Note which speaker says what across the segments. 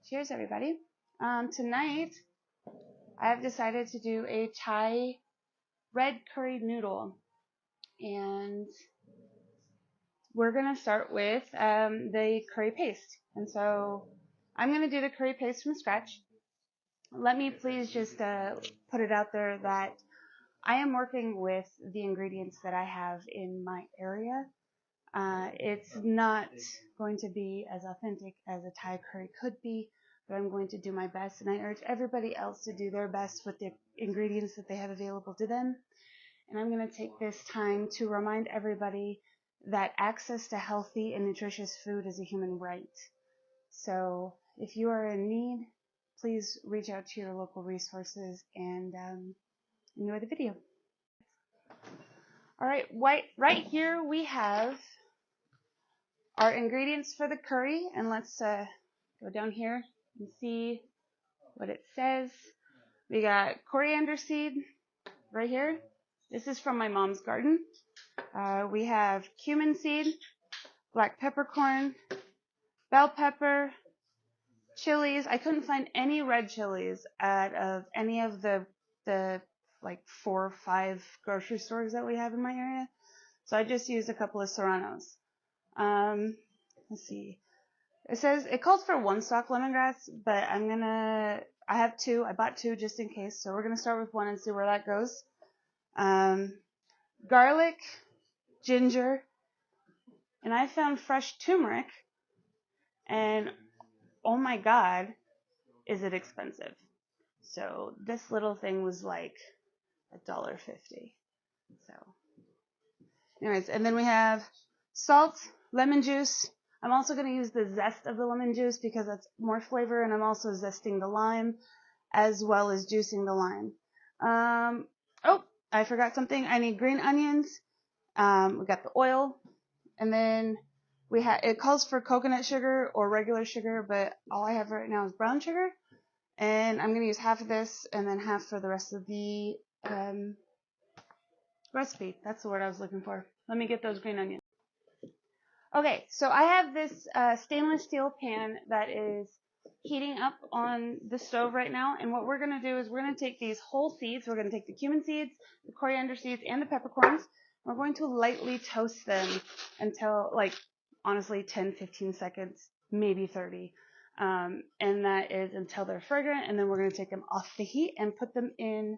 Speaker 1: Cheers, everybody. Tonight, I have decided to do a Thai red curry noodle. And we're going to start with the curry paste. And so I'm going to do the curry paste from scratch. Let me please just put it out there that I am working with the ingredients that I have in my area. It's not going to be as authentic as a Thai curry could be, but I'm going to do my best, and I urge everybody else to do their best with the ingredients that they have available to them. And I'm going to take this time to remind everybody that access to healthy and nutritious food is a human right. So if you are in need, please reach out to your local resources and enjoy the video. All right, right here we have our ingredients for the curry, and let's go down here and see what it says. We got coriander seed right here. This is from my mom's garden. We have cumin seed, black peppercorn, bell pepper, chilies. I couldn't find any red chilies at any of the like 4 or 5 grocery stores that we have in my area, so I just used a couple of serranos. Let's see. It calls for 1 stalk lemongrass, but I have 2. I bought 2 just in case. So we're going to start with 1 and see where that goes. Garlic, ginger, and I found fresh turmeric, and oh my God, is it expensive. So this little thing was like $1.50. So anyways, and then we have salt, lemon juice. I'm also going to use the zest of the lemon juice because that's more flavor, and I'm also zesting the lime as well as juicing the lime. Oh, I forgot something. I need green onions. We got the oil, and then it calls for coconut sugar or regular sugar, but all I have right now is brown sugar, and I'm going to use half of this and then half for the rest of the recipe. That's the word I was looking for. Let me get those green onions. Okay, so I have this stainless steel pan that is heating up on the stove right now, and what we're going to do is we're going to take these whole seeds. We're going to take the cumin seeds, the coriander seeds, and the peppercorns. We're going to lightly toast them until, like, honestly, 10-15 seconds, maybe 30, and that is until they're fragrant, and then we're going to take them off the heat and put them in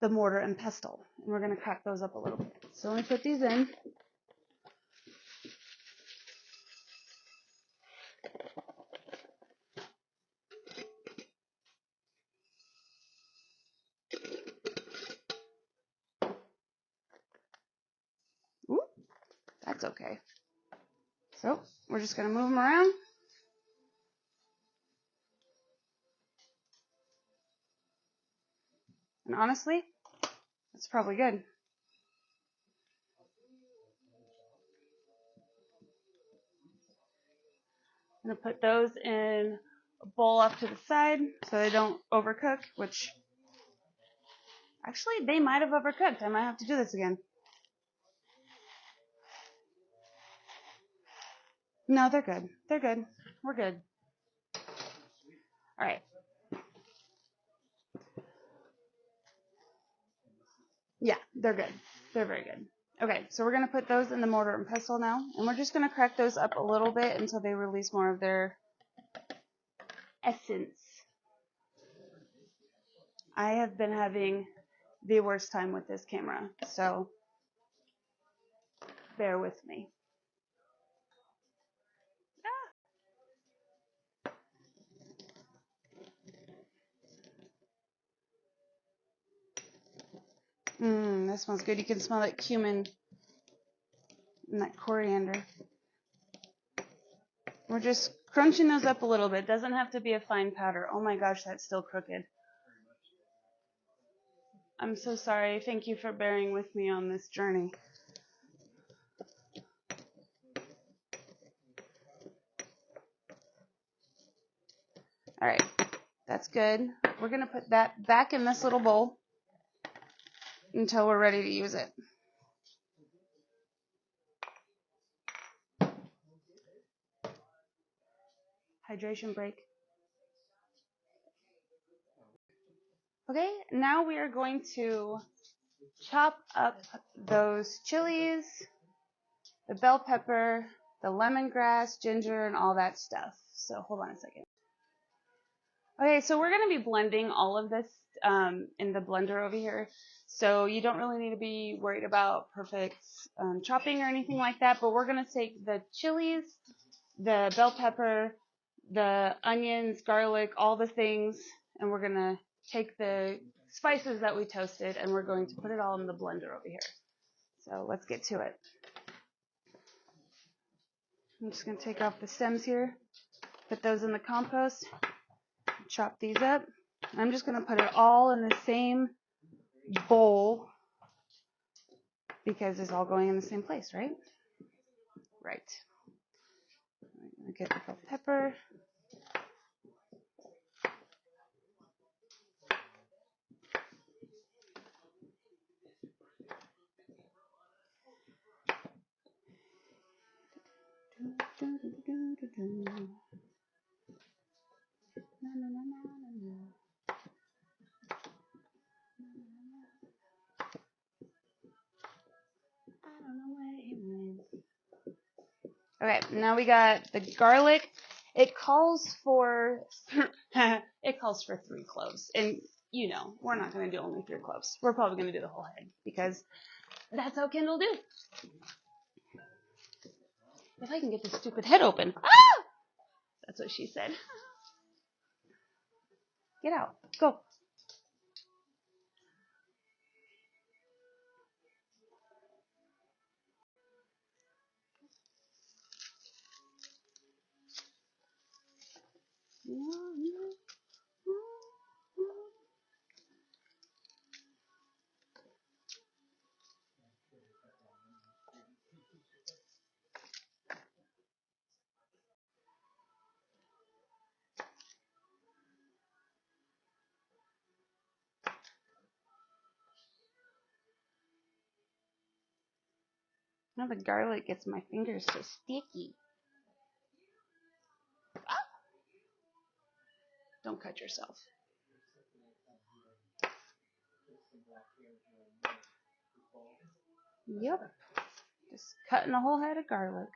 Speaker 1: the mortar and pestle, and we're going to crack those up a little bit. So let me put these in. Ooh, that's okay. So we're just going to move them around. And honestly, that's probably good. I'm going to put those in a bowl off to the side so they don't overcook, which actually they might have overcooked. I might have to do this again. No, they're good. They're good. We're good. All right. Yeah, they're good. They're very good. Okay, so we're going to put those in the mortar and pestle now, and we're just going to crack those up a little bit until they release more of their essence. I have been having the worst time with this camera, so bear with me. That smells good. You can smell that cumin and that coriander. We're just crunching those up a little bit. Doesn't have to be a fine powder. Oh my gosh, that's still crooked. I'm so sorry. Thank you for bearing with me on this journey. All right, that's good. We're going to put that back in this little bowl until we're ready to use it. Hydration break. Okay, now we are going to chop up those chilies, the bell pepper, the lemongrass, ginger, and all that stuff. So hold on a second. Okay, so we're going to be blending all of this in the blender over here. So you don't really need to be worried about perfect chopping or anything like that. But we're going to take the chilies, the bell pepper, the onions, garlic, all the things, and we're going to take the spices that we toasted and we're going to put it all in the blender over here. So let's get to it. I'm just going to take off the stems here, put those in the compost, chop these up. I'm just going to put it all in the same bowl because it's all going in the same place, right? Right. I'm going to get the bell pepper. Okay, now we got the garlic. It calls for it calls for 3 cloves, and you know we're not going to do only 3 cloves. We're probably going to do the whole head because that's how Kendall do. If I can get this stupid head open, ah! That's what she said. Get out, go. Now the garlic gets my fingers so sticky. Ah! Don't cut yourself. Yep. Just cutting a whole head of garlic.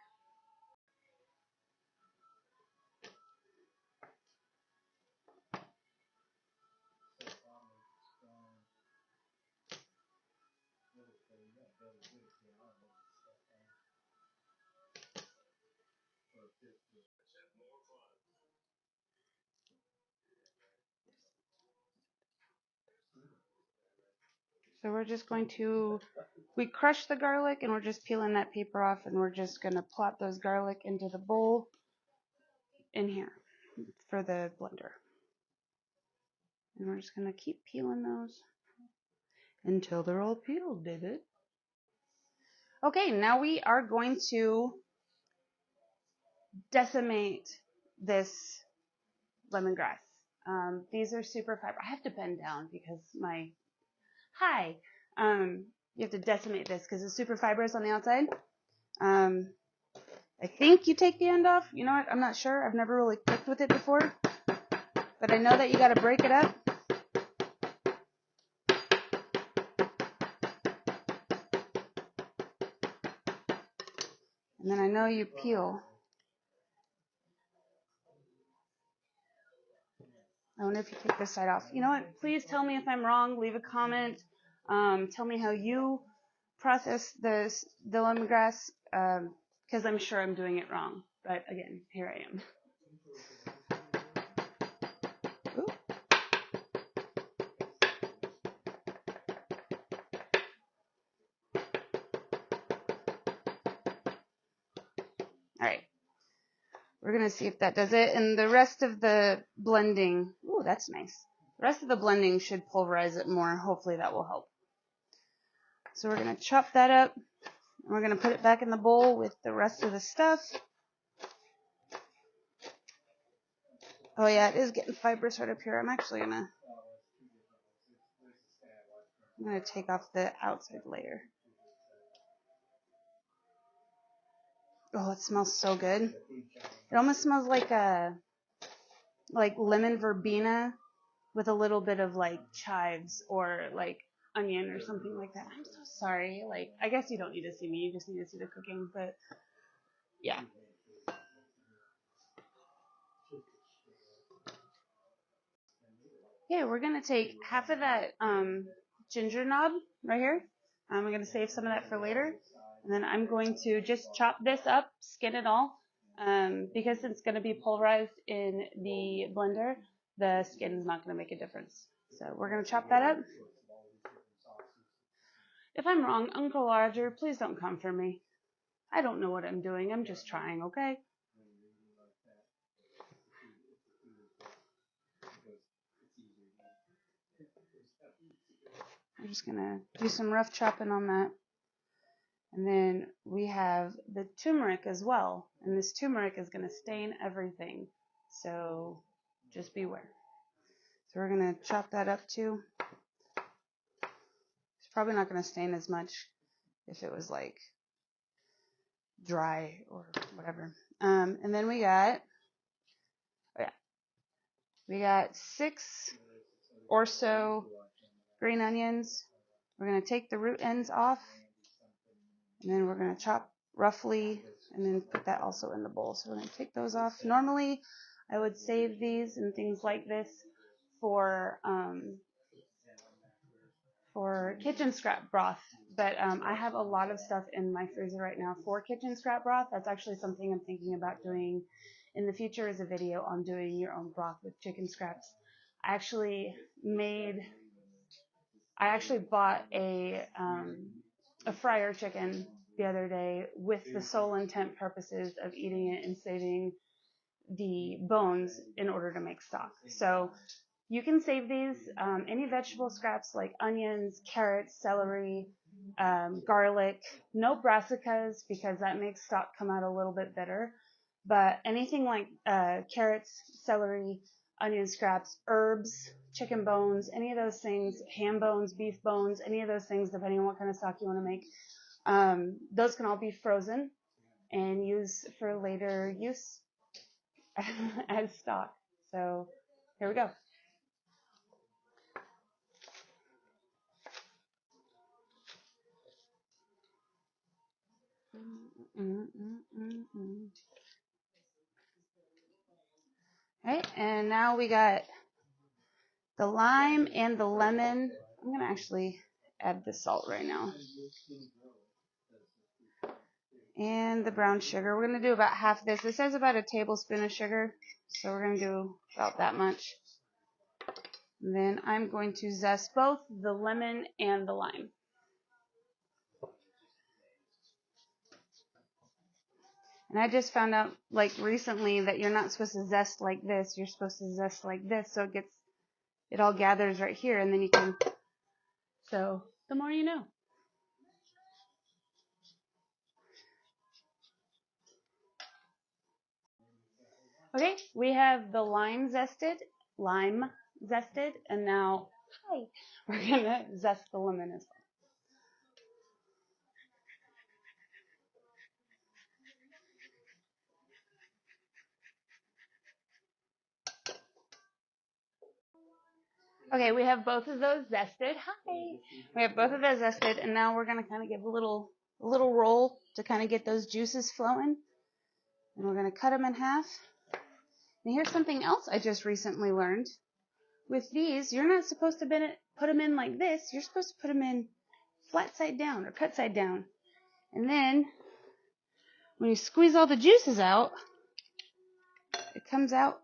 Speaker 1: So we're just going to, we crush the garlic and we're just peeling that paper off and we're just going to plop those garlic into the bowl in here for the blender. And we're just going to keep peeling those until they're all peeled, baby. Okay, now we are going to decimate this lemongrass. These are super fiber. I have to bend down because my, hi, you have to decimate this because it's super fibrous on the outside. I think you take the end off. You know what? I'm not sure. I've never really cooked with it before. But I know that you got to break it up. And then I know you peel. I wonder if you take this side off. You know what? Please tell me if I'm wrong. Leave a comment. Tell me how you process the lemongrass. Because I'm sure I'm doing it wrong. But again, here I am. Ooh. All right. We're going to see if that does it. And the rest of the blending, ooh, that's nice. The rest of the blending should pulverize it more. Hopefully that will help. So we're going to chop that up. And we're going to put it back in the bowl with the rest of the stuff. Oh yeah, it is getting fibrous right up here. I'm actually going to take off the outside layer. Oh, it smells so good. It almost smells like lemon verbena with a little bit of like chives or like onion or something like that. I'm so sorry. Like, I guess you don't need to see me. You just need to see the cooking. But yeah. Okay, we're gonna take half of that ginger knob right here. I'm gonna save some of that for later, and then I'm going to just chop this up, skin it all, because it's gonna be pulverized in the blender. The skin is not gonna make a difference. So we're gonna chop that up. If I'm wrong, Uncle Roger, please don't come for me. I don't know what I'm doing. I'm just trying, okay? I'm just gonna do some rough chopping on that. And then we have the turmeric as well. And this turmeric is going to stain everything. So just beware. So we're going to chop that up too. It's probably not going to stain as much if it was like dry or whatever. And then we got 6 or so green onions. We're going to take the root ends off. And then we're going to chop roughly and then put that also in the bowl. So we're going to take those off. Normally, I would save these and things like this for kitchen scrap broth. But I have a lot of stuff in my freezer right now for kitchen scrap broth. That's actually something I'm thinking about doing in the future, is a video on doing your own broth with chicken scraps. I actually bought a fryer chicken the other day with the sole intent purposes of eating it and saving the bones in order to make stock. So you can save these, any vegetable scraps like onions, carrots, celery, garlic, no brassicas because that makes stock come out a little bit bitter, but anything like carrots, celery, onion scraps, herbs, chicken bones, any of those things, ham bones, beef bones, any of those things, depending on what kind of stock you want to make, those can all be frozen and used for later use as stock. So here we go. Okay, and now we got the lime and the lemon. I'm going to actually add the salt right now. And the brown sugar. We're going to do about half this. This says about a tablespoon of sugar, so we're going to do about that much. And then I'm going to zest both the lemon and the lime. And I just found out like recently that you're not supposed to zest like this. You're supposed to zest like this, so it all gathers right here, and then you can. So the more you know. Okay, we have the lime zested, and now we're gonna zest the lemon as well. Okay, we have both of those zested. We have both of those zested, and now we're gonna kind of give a little roll to kind of get those juices flowing, and we're gonna cut them in half. And here's something else I just recently learned. With these, you're not supposed to put them in like this. You're supposed to put them in flat side down or cut side down. And then when you squeeze all the juices out, it comes out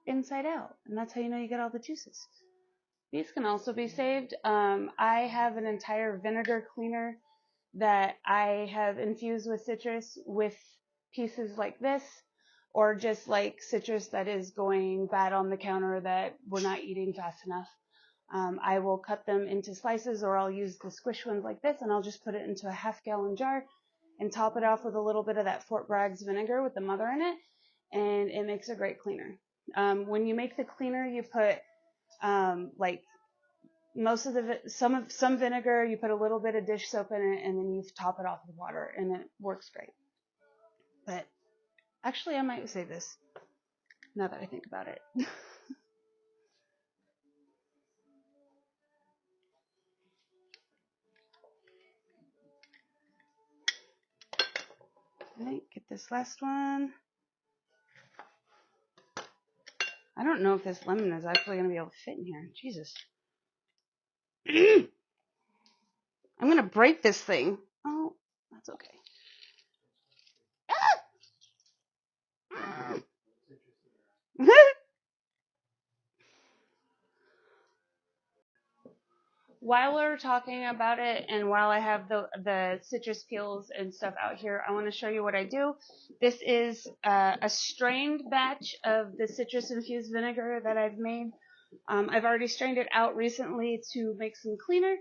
Speaker 1: inside out. And that's how you know you get all the juices. These can also be saved. I have an entire vinegar cleaner that I have infused with citrus with pieces like this, or just like citrus that is going bad on the counter that we're not eating fast enough. I will cut them into slices, or I'll use the squish ones like this, and I'll just put it into a half-gallon jar and top it off with a little bit of that Fort Bragg's vinegar with the mother in it, and it makes a great cleaner. When you make the cleaner, you put like most of some vinegar, you put a little bit of dish soap in it, and then you top it off with water, and it works great. But actually, I might say this now that I think about it. Okay, get this last one. I don't know if this lemon is actually going to be able to fit in here. Jesus. I'm going to break this thing. Oh, that's okay. While we're talking about it and while I have the citrus peels and stuff out here, I want to show you what I do. This is a strained batch of the citrus infused vinegar that I've made. I've already strained it out recently to make some cleaner,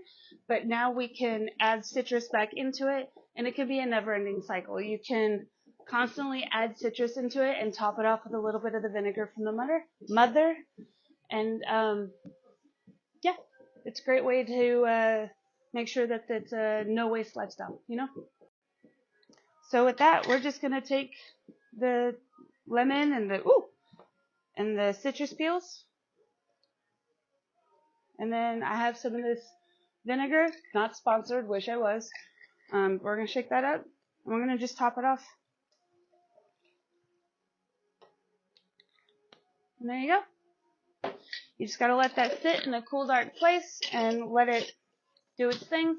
Speaker 1: but now we can add citrus back into it, and it can be a never-ending cycle. You can constantly add citrus into it and top it off with a little bit of the vinegar from the mother, and yeah, it's a great way to make sure that it's a no waste lifestyle, you know? So with that, we're just gonna take the lemon and the citrus peels, and then I have some of this vinegar, not sponsored, wish I was. We're gonna shake that up, and we're gonna just top it off. And there you go. You just gotta let that sit in a cool, dark place and let it do its thing.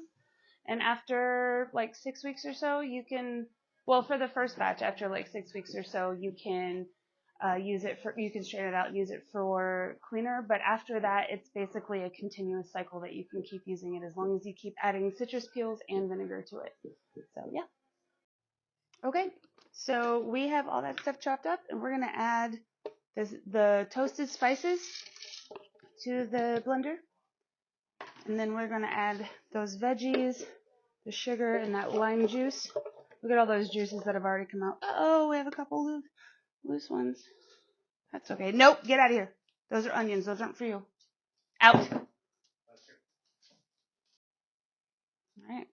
Speaker 1: And after like 6 weeks or so, you can, well, for the first batch, after like 6 weeks or so, you can you can strain it out and use it for cleaner. But after that, it's basically a continuous cycle that you can keep using it as long as you keep adding citrus peels and vinegar to it. So yeah. Okay, so we have all that stuff chopped up, and we're gonna add the toasted spices to the blender. And then we're gonna add those veggies, the sugar, and that lime juice. Look at all those juices that have already come out. Oh, we have a couple loose ones. That's okay. Nope, get out of here. Those are onions. Those aren't for you. Out. All right.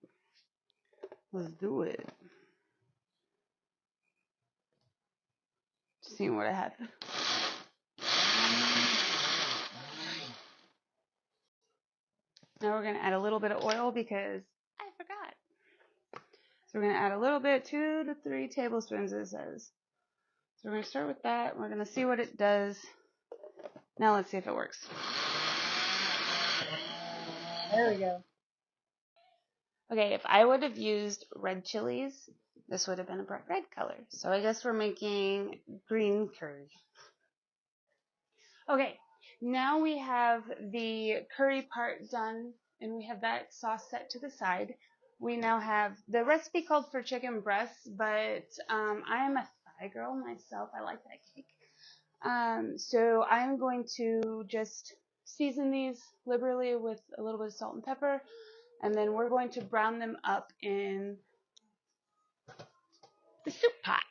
Speaker 1: Let's do it. See what I have. Now we're going to add a little bit of oil because I forgot. So we're going to add a little bit, 2 to 3 tablespoons it says. So we're going to start with that. We're going to see what it does. Now let's see if it works. There we go. Okay, if I would have used red chilies, this would have been a bright red color. So I guess we're making green curry. Okay, now we have the curry part done, and we have that sauce set to the side. We now have, the recipe called for chicken breasts, but I'm a thigh girl myself. I like that cake. So I'm going to just season these liberally with a little bit of salt and pepper, and then we're going to brown them up in the soup pot.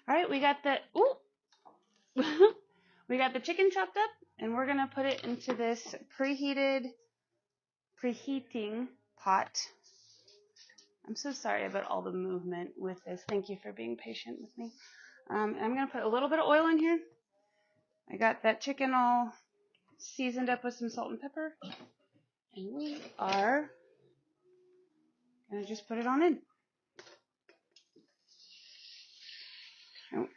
Speaker 1: All right, we got the we got the chicken chopped up, and we're gonna put it into this preheating pot. I'm so sorry about all the movement with this. Thank you for being patient with me. I'm gonna put a little bit of oil in here. I got that chicken all seasoned up with some salt and pepper. And we are going to just put it on in. Oh.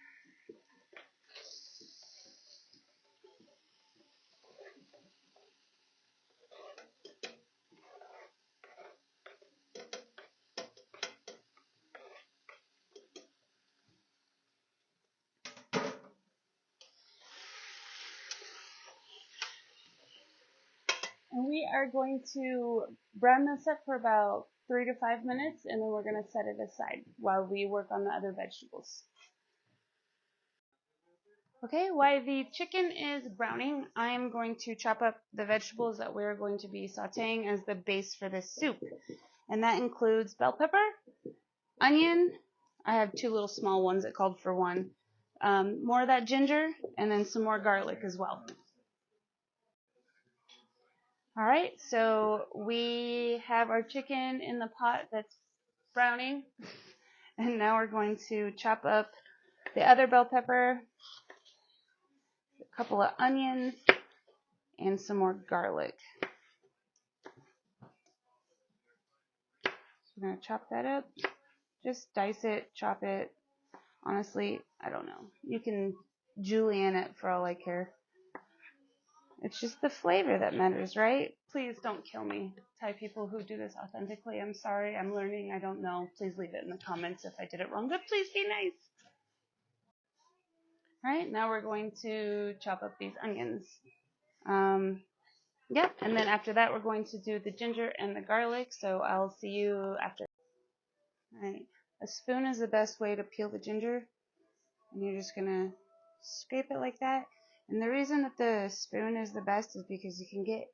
Speaker 1: And we are going to brown this up for about 3 to 5 minutes, and then we're going to set it aside while we work on the other vegetables. Okay, while the chicken is browning, I am going to chop up the vegetables that we're going to be sauteing as the base for this soup. And that includes bell pepper, onion, I have 2 little small ones that called for 1, more of that ginger, and then some more garlic as well. Alright, so we have our chicken in the pot that's browning, and now we're going to chop up the other bell pepper, a couple of onions, and some more garlic. So we're going to chop that up, just dice it, chop it. Honestly, I don't know. You can julienne it for all I care. It's just the flavor that matters, right? Please don't kill me, Thai people who do this authentically. I'm sorry, I'm learning, I don't know. Please leave it in the comments if I did it wrong, but please be nice. Alright, now we're going to chop up these onions. Yep, and then after that we're going to do the ginger and the garlic, so I'll see you after. Alright, a spoon is the best way to peel the ginger, and you're just going to scrape it like that. And the reason that the spoon is the best is because you can get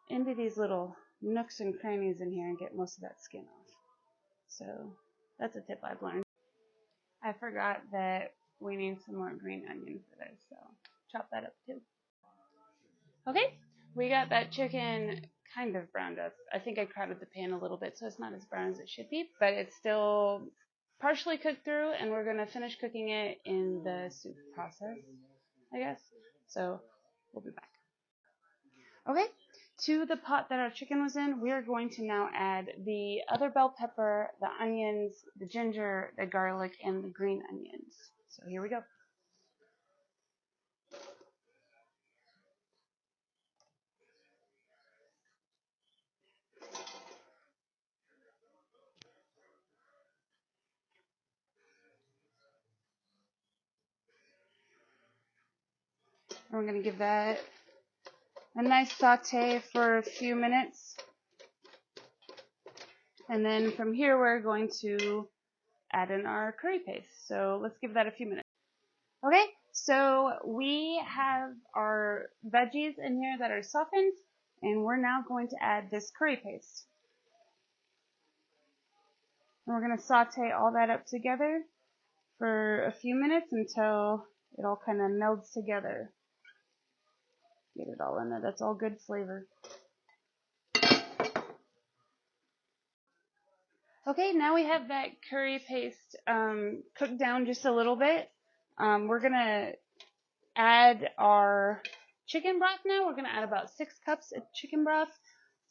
Speaker 1: into these little nooks and crannies in here and get most of that skin off. So that's a tip I've learned. I forgot that we need some more green onion for this, so chop that up too. Okay, we got that chicken kind of browned up. I think I crowded the pan a little bit, so it's not as brown as it should be, but it's still partially cooked through, and we're going to finish cooking it in the soup process, I guess. So we'll be back. Okay, to the pot that our chicken was in, we are going to now add the other bell pepper, the onions, the ginger, the garlic, and the green onions. So here we go. And we're going to give that a nice saute for a few minutes. And then from here, we're going to add in our curry paste. So let's give that a few minutes. Okay, so we have our veggies in here that are softened, and we're now going to add this curry paste. And we're going to saute all that up together for a few minutes until it all kind of melds together. Get it all in there. That's all good flavor. Okay, now we have that curry paste cooked down just a little bit. We're going to add our chicken broth now. We're going to add about 6 cups of chicken broth.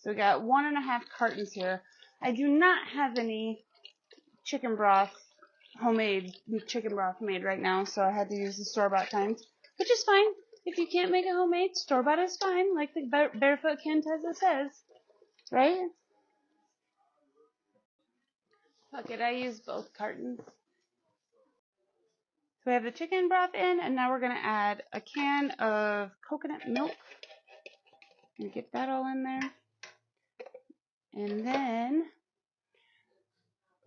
Speaker 1: So we got 1.5 cartons here. I do not have any chicken broth, homemade chicken broth made right now, so I had to use the store-bought kind, which is fine. If you can't make a homemade, store-bought is fine, like the Barefoot Contessa says, right? Fuck it, I use both cartons. So we have the chicken broth in, and now we're going to add a can of coconut milk. And get that all in there. And then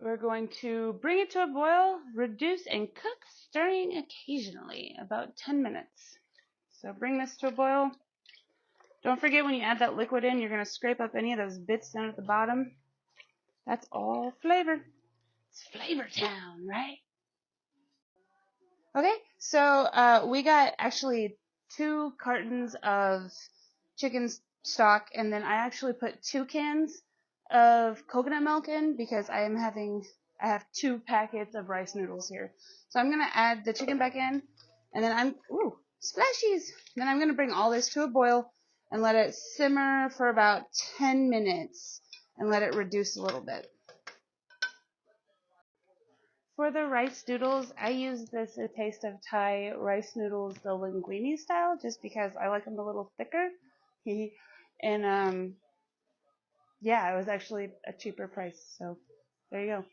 Speaker 1: we're going to bring it to a boil, reduce, and cook, stirring occasionally, about 10 minutes. So bring this to a boil. Don't forget when you add that liquid in, you're going to scrape up any of those bits down at the bottom. That's all flavor. It's Flavor Town, right? Okay, so we got actually 2 cartons of chicken stock, and then I actually put 2 cans of coconut milk in because I have 2 packets of rice noodles here. So I'm gonna add the chicken back in, and then splashies. Then I'm gonna bring all this to a boil, and let it simmer for about 10 minutes and let it reduce a little bit. For the rice noodles, I use this A Taste of Thai rice noodles, the linguine style, just because I like them a little thicker. And yeah, it was actually a cheaper price, so there you go.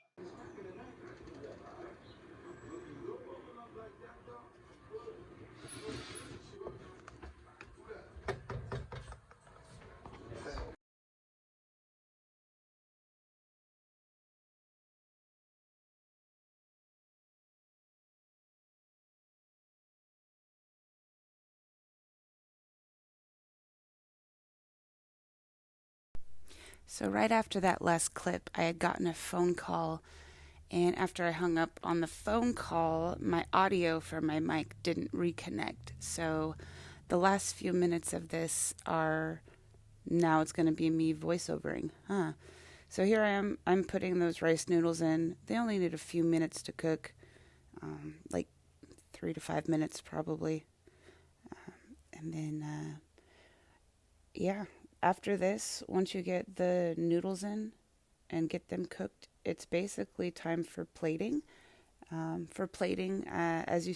Speaker 2: So right after that last clip, I had gotten a phone call, and after I hung up on the phone call, my audio for my mic didn't reconnect. So the last few minutes of this are now it's going to be me voiceovering. So here I am. I'm putting those rice noodles in. They only need a few minutes to cook, like 3 to 5 minutes probably. And then, yeah, after this, once you get the noodles in and get them cooked, it's basically time for plating. For plating, as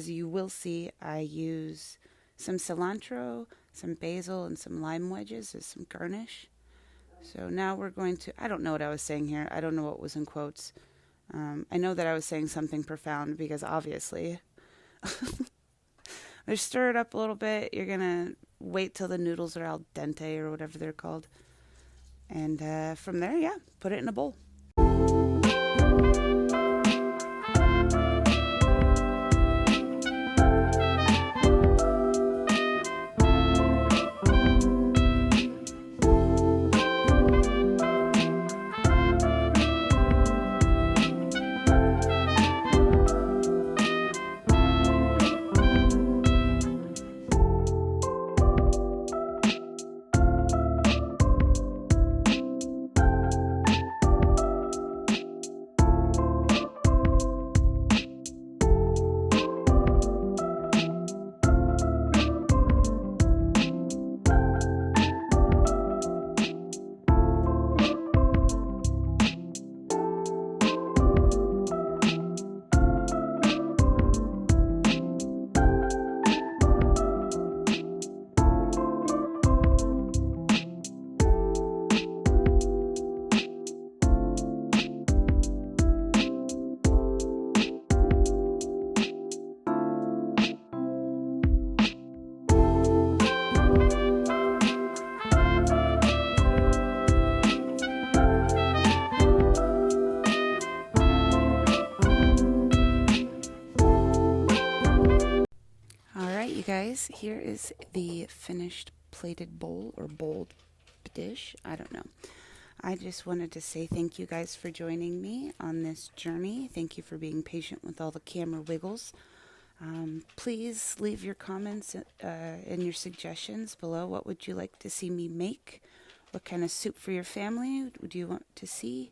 Speaker 2: you will see, I use some cilantro, some basil, and some lime wedges as some garnish. So now we're going to, I don't know what I was saying here. I don't know what was in quotes. I know that I was saying something profound because obviously. Just stir it up a little bit. You're going to wait till the noodles are al dente or whatever they're called. And from there, yeah, put it in a bowl. You guys, here is the finished plated bowl or bowled dish. I don't know. I just wanted to say thank you guys for joining me on this journey. Thank you for being patient with all the camera wiggles. Please leave your comments and your suggestions below. What would you like to see me make? What kind of soup for your family would you want to see?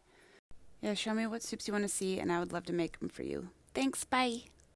Speaker 2: Yeah, show me what soups you want to see, and I would love to make them for you. Thanks, bye.